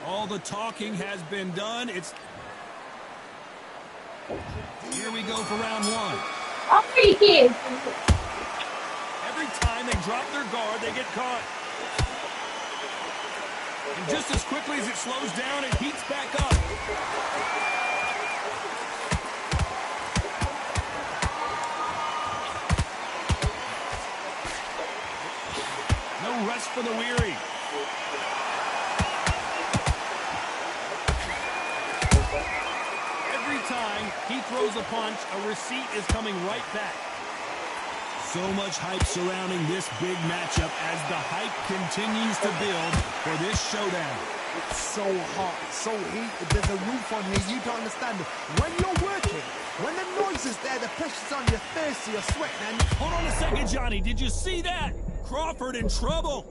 All the talking has been done. Here we go for round one. Every time they drop their guard, they get caught. And just as quickly as it slows down, it heats back up. No rest for the weary. Every time he throws a punch, a receipt is coming right back. So much hype surrounding this big matchup as the hype continues to build for this showdown. It's so hot, so heated, there's a roof on here, you don't understand it. When you're working, when the noise is there, the pressure's on your face, you're sweating, and... Hold on a second, Johnny, did you see that? Crawford in trouble.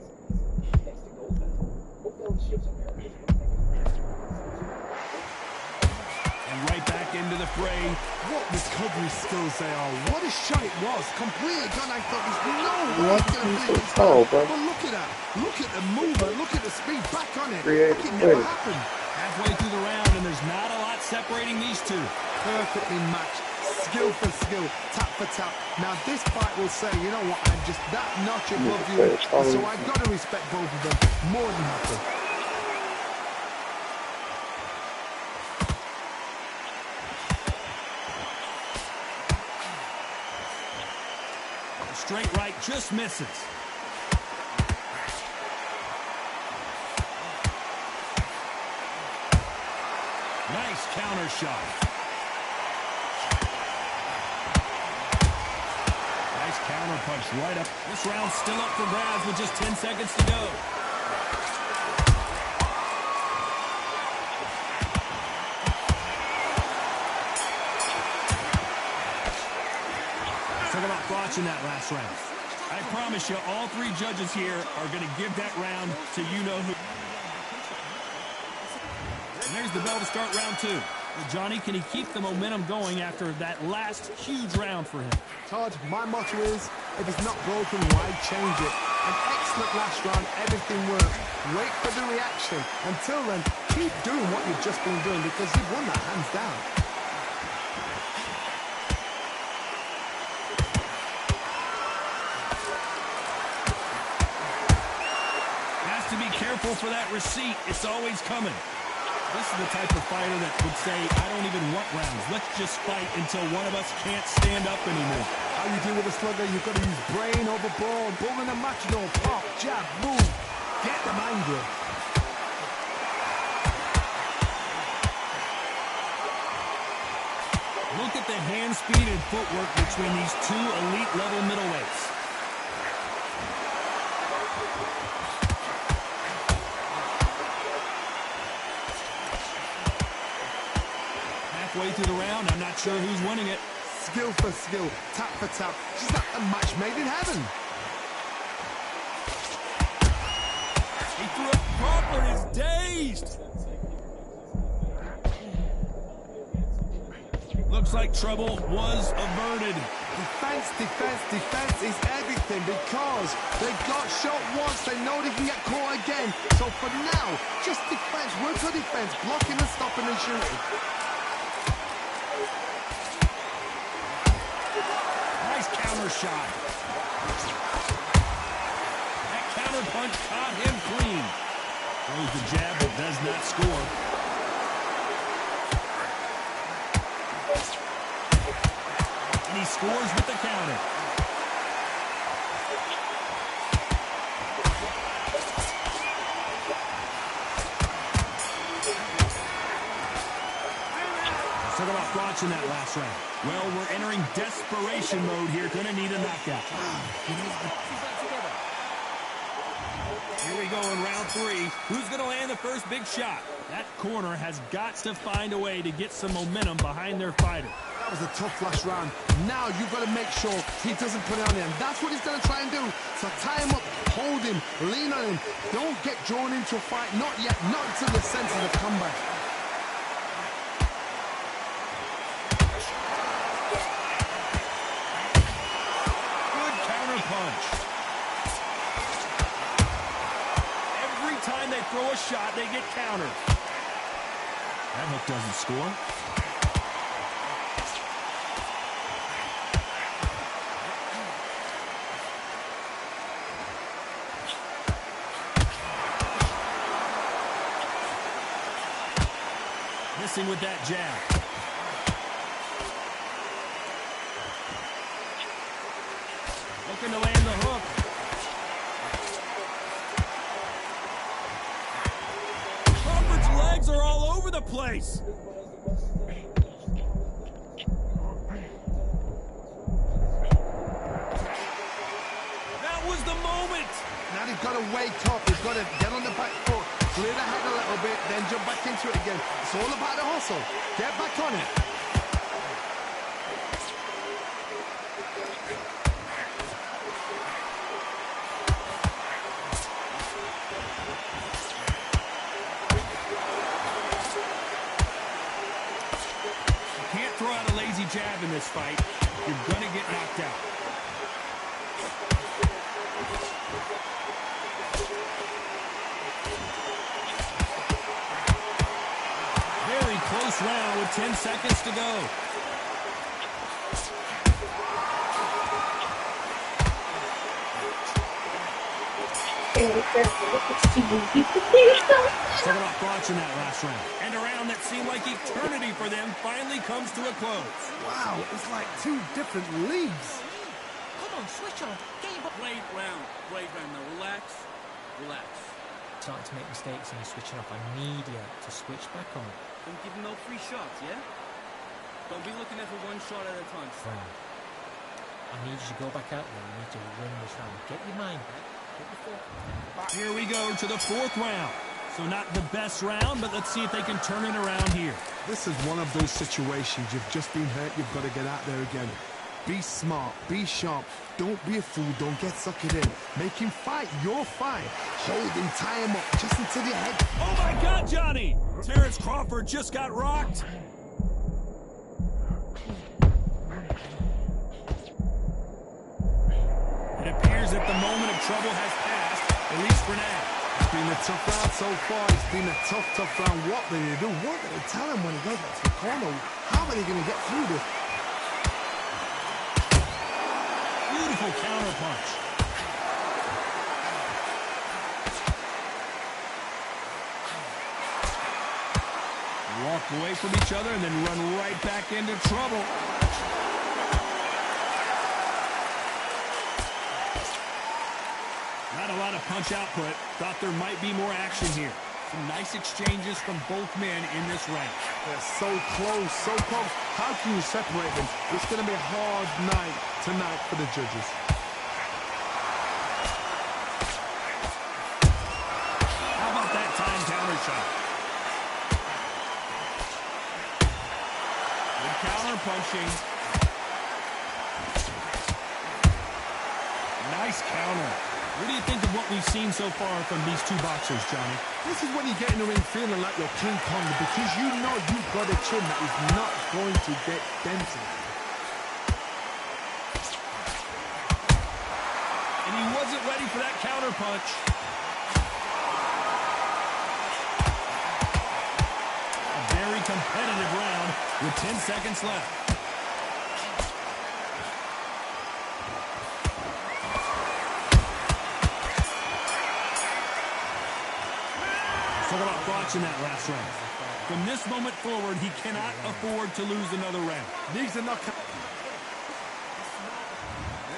And right back into the fray. What recovery skills they are. What a shot it was. Completely gone. I thought there's no way it's going to be this time. But look at that. Look at the movement. Look at the speed. Back on it. Like it never happened. Halfway through the round, and there's not a lot separating these two. Perfectly matched. Skill for skill. Tap for tap. Now this fight will say, you know what, I'm just that notch above you. So I've got to respect both of them. More than happy. Straight right just misses. Nice counter shot. Nice counter punch right up. This round's still up for grabs with just 10 seconds to go. Talk about watching that last round. I promise you, all three judges here are going to give that round to you-know-who. And there's the bell to start round two. Well, Johnny, can he keep the momentum going after that last huge round for him? Todd, my motto is, if it's not broken, why change it? An excellent last round, everything worked. Wait for the reaction. Until then, keep doing what you've just been doing because you've won that hands down. Careful for that receipt. It's always coming. This is the type of fighter that would say, I don't even want rounds. Let's just fight until one of us can't stand up anymore. How you deal with a slugger, you've got to use brain over ball. Bull in a matador. Pop, jab, move. Get them angry. Look at the hand speed and footwork between these two elite-level middleweights. Halfway through the round, I'm not sure who's winning it. Skill for skill, tap for tap. She's like a match made in heaven. He threw up. Crawford is dazed. Looks like trouble was averted. Defense, defense, defense is everything because they got shot once. They know they can get caught again. So for now, just defense, work for defense, blocking and stopping and shooting. Counter shot. That counter punch caught him clean. Throws the jab but does not score. And he scores with the counter. Let's talk about thoughts in that last round. Well, we're entering desperation mode here. Gonna need a knockout. Here we go in round three. Who's gonna land the first big shot? That corner has got to find a way to get some momentum behind their fighter. That was a tough last round. Now you've got to make sure he doesn't put it on him. That's what he's going to try and do. So tie him up, hold him, lean on him. Don't get drawn into a fight. Not yet. Not until the sense of the comeback. throw a shot, they get countered. That hook doesn't score. Missing with that jab. Looking to land the hook. Crawford's legs are all over the place. That was the moment. Now they've got to wake up. They've got to get on the back foot, clear the head a little bit, then jump back into it again. It's all about the hustle. Get back on it. Throw out a lazy jab in this fight, you're going to get knocked out. Very close round with 10 seconds to go. Talking about watching that last round. And a round that seemed like eternity for them finally comes to a close. Wow, it's like two different leagues. Come on, switch on. Get your Blade round. Now relax. Starting to make mistakes and you're switching off. I need you to switch back on. Don't give him no free shots, yeah? Don't be looking at for one shot at a time. Friend, I need you to go back out there. You need to win this round. Get your mind back. Get your foot. Here we go to the fourth round. So not the best round, but let's see if they can turn it around here. This is one of those situations. You've just been hurt. You've got to get out there again. Be smart. Be sharp. Don't be a fool. Don't get suckered in. Make him fight your fight. Hold him. Tie him up just until your head. Oh, my God, Johnny! Terrence Crawford just got rocked. It appears that the moment of trouble has passed, at least for now. It's been a tough round so far. It's been a tough round. What do they do? What do they tell him when he goes back to the corner? How are they going to get through this? Beautiful counter punch. Walk away from each other and then run right back into trouble. Not a lot of punch output. Thought there might be more action here. Some nice exchanges from both men in this round. They're so close, so close. How can you separate them? It's going to be a hard night tonight for the judges. How about that time counter shot? Good counter punching. Nice counter. What do you think of what we've seen so far from these two boxers, Johnny? This is when you get in the ring feeling like you're King Kong because you know you've got a chin that is not going to get dented. And he wasn't ready for that counter punch. A very competitive round with 10 seconds left. Talk about watching that last round. From this moment forward, he cannot afford to lose another round. These are not...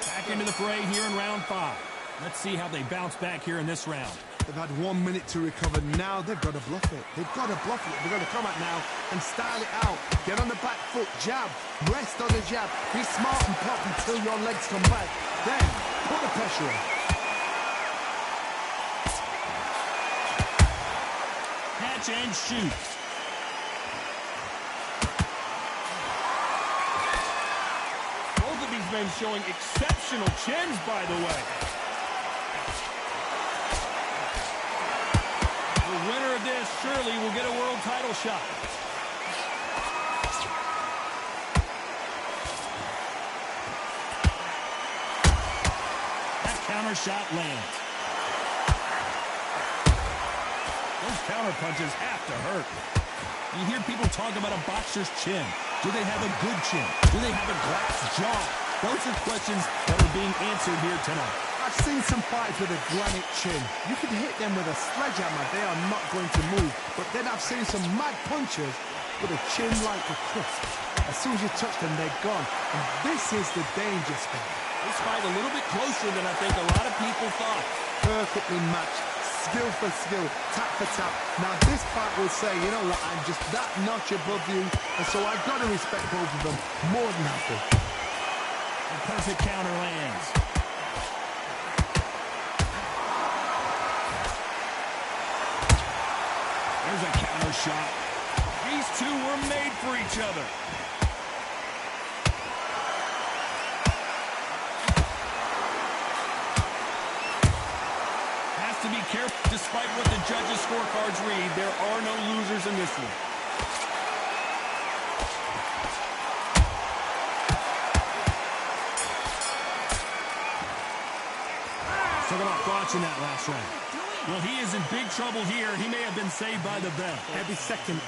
Back into the fray here in round 5. Let's see how they bounce back here in this round. They've had 1 minute to recover. Now they've got to bluff it. They've got to bluff it. They've got to come out now and style it out. Get on the back foot, jab, rest on the jab. Be smart and pop until your legs come back. Then put the pressure on. Catch and shoot. Both of these men showing exceptional chins, by the way. The winner of this surely will get a world title shot. That counter shot lands. counter punches have to hurt. You hear people talk about a boxer's chin. Do they have a good chin? Do they have a glass jaw? Those are questions that are being answered here tonight. I've seen some fights with a granite chin. You can hit them with a sledgehammer, they are not going to move. But then I've seen some mad punchers with a chin like a crisp. As soon as you touch them, they're gone. And this is the danger spot. This fight a little bit closer than I think a lot of people thought. Perfectly matched, skill for skill, tap for tap. Now this fight will say, you know what, I'm just that notch above you, and so I've got to respect both of them more than happy. A perfect counter lands. There's a counter shot. These two were made for each other. To be careful, despite what the judges' scorecards read, there are no losers in this one. Talk about thoughts in that last round. Well, he is in big trouble here. He may have been saved by the bell. Every second,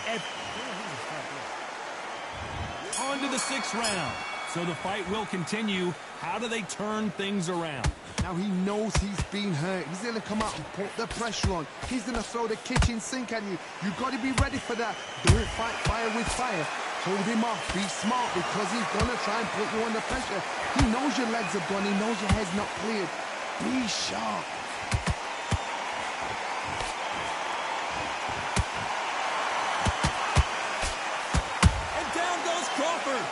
On to the 6th round. So the fight will continue. How do they turn things around? Now he knows he's been hurt. He's going to come out and put the pressure on. He's going to throw the kitchen sink at you. You've got to be ready for that. Don't fight fire with fire. Hold him off. Be smart because he's going to try and put you under pressure. He knows your legs are gone. He knows your head's not cleared. Be sharp. And down goes Crawford.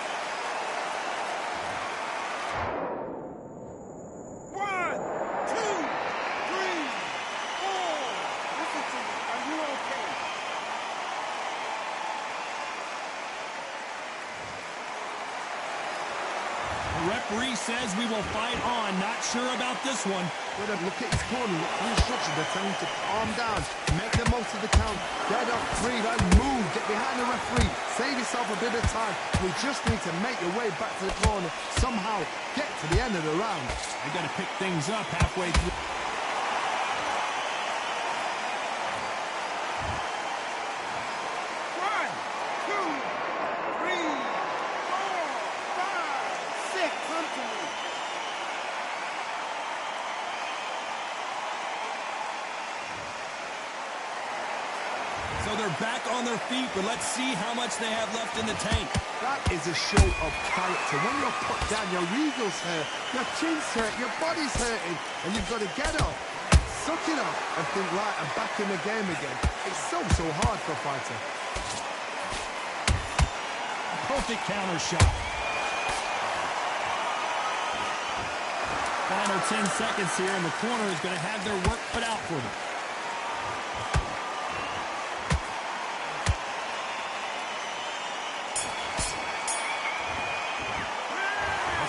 Referee says we will fight on. Not sure about this one. But look at his corner. Look at the instructions. They're telling him to calm down. Make the most of the count. Get up, breathe, and move. Get behind the referee. Save yourself a bit of time. We just need to make your way back to the corner. Somehow get to the end of the round. They got to pick things up halfway through. So they're back on their feet, but let's see how much they have left in the tank. That is a show of character. When you're put down, your eagles hurt, your chin's hurt, your body's hurting, and you've got to get up, suck it up, and think, right, I'm back in the game again. It's so hard for a fighter. Perfect counter shot. Final 10 seconds here, and the corner is going to have their work cut out for them.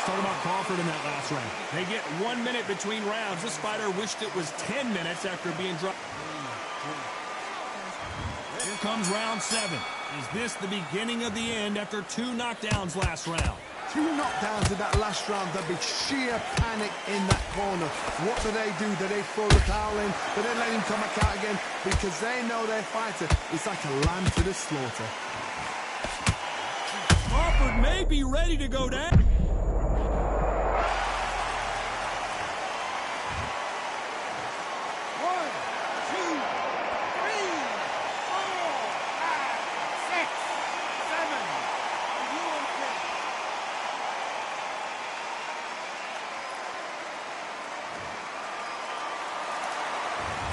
Talk about Crawford in that last round. They get 1 minute between rounds. This fighter wished it was 10 minutes after being dropped. Here comes round 7. Is this the beginning of the end after 2 knockdowns last round? 2 knockdowns in that last round. There'll be sheer panic in that corner. What do? Do they throw the towel in? Do they let him come back out again? Because they know their fighter is like a lamb to the slaughter. Crawford may be ready to go down.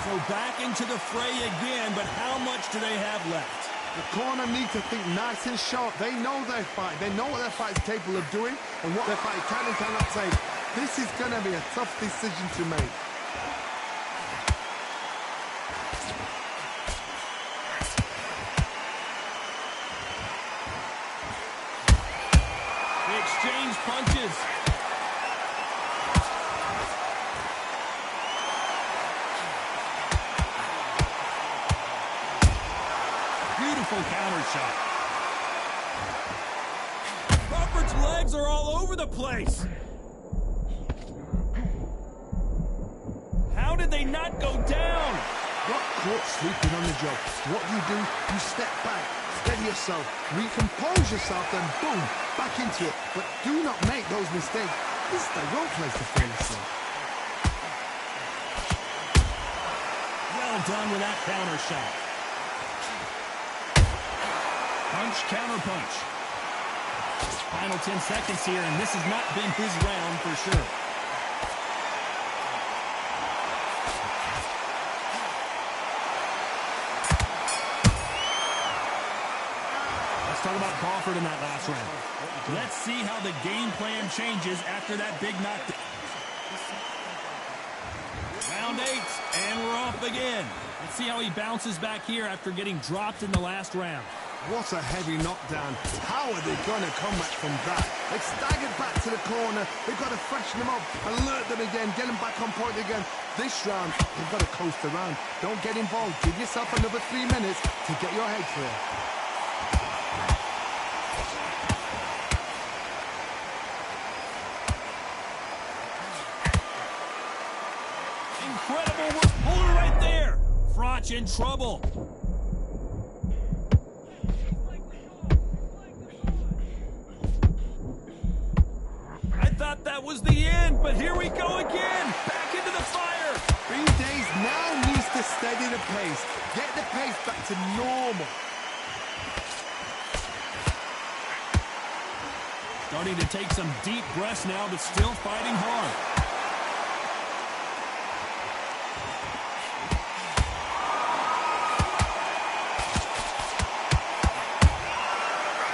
So back into the fray again, but how much do they have left? The corner needs to think nice and sharp. They know their fight. They know what their fight is capable of doing and what their fight can and cannot take. This is going to be a tough decision to make. They exchange punches. Beautiful counter shot. Crawford's legs are all over the place. How did they not go down? What caught sleeping on the job. What do? You step back, steady yourself, recompose yourself, then boom, back into it. But do not make those mistakes. This is the wrong place to fall asleep. Well done with that counter shot. Punch, counter punch. Final 10 seconds here, and this has not been his round for sure. Let's talk about Crawford in that last round. Let's see how the game plan changes after that big knockdown. Round 8, and we're off again. Let's see how he bounces back here after getting dropped in the last round. What a heavy knockdown. How are they going to come back from that? They've staggered back to the corner. They've got to freshen them up, alert them again, get them back on point again. This round, they've got to coast around. Don't get involved. Give yourself another 3 minutes to get your head clear. Incredible work. Hold it right there. Froch in trouble. That was the end, but here we go again. Back into the fire. B-Days now needs to steady the pace. Get the pace back to normal. Starting to take some deep breaths now, but still fighting hard.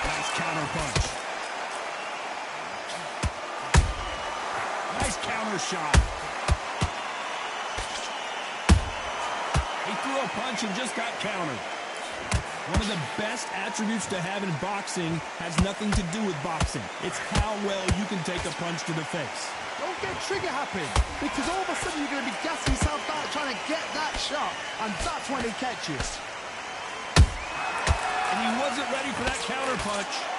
Nice counter punch. Counter shot. He threw a punch and just got countered. One of the best attributes to have in boxing has nothing to do with boxing. It's how well you can take a punch to the face. Don't get trigger happy, because all of a sudden you're going to be gassing yourself out trying to get that shot, and that's when he catches. And he wasn't ready for that counter punch.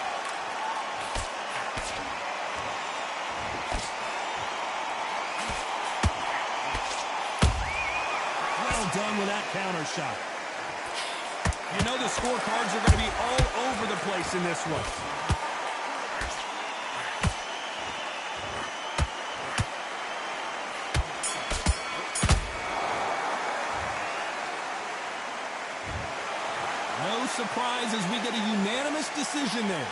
Done with that counter shot. You know the scorecards are going to be all over the place in this one. No surprise as we get a unanimous decision there.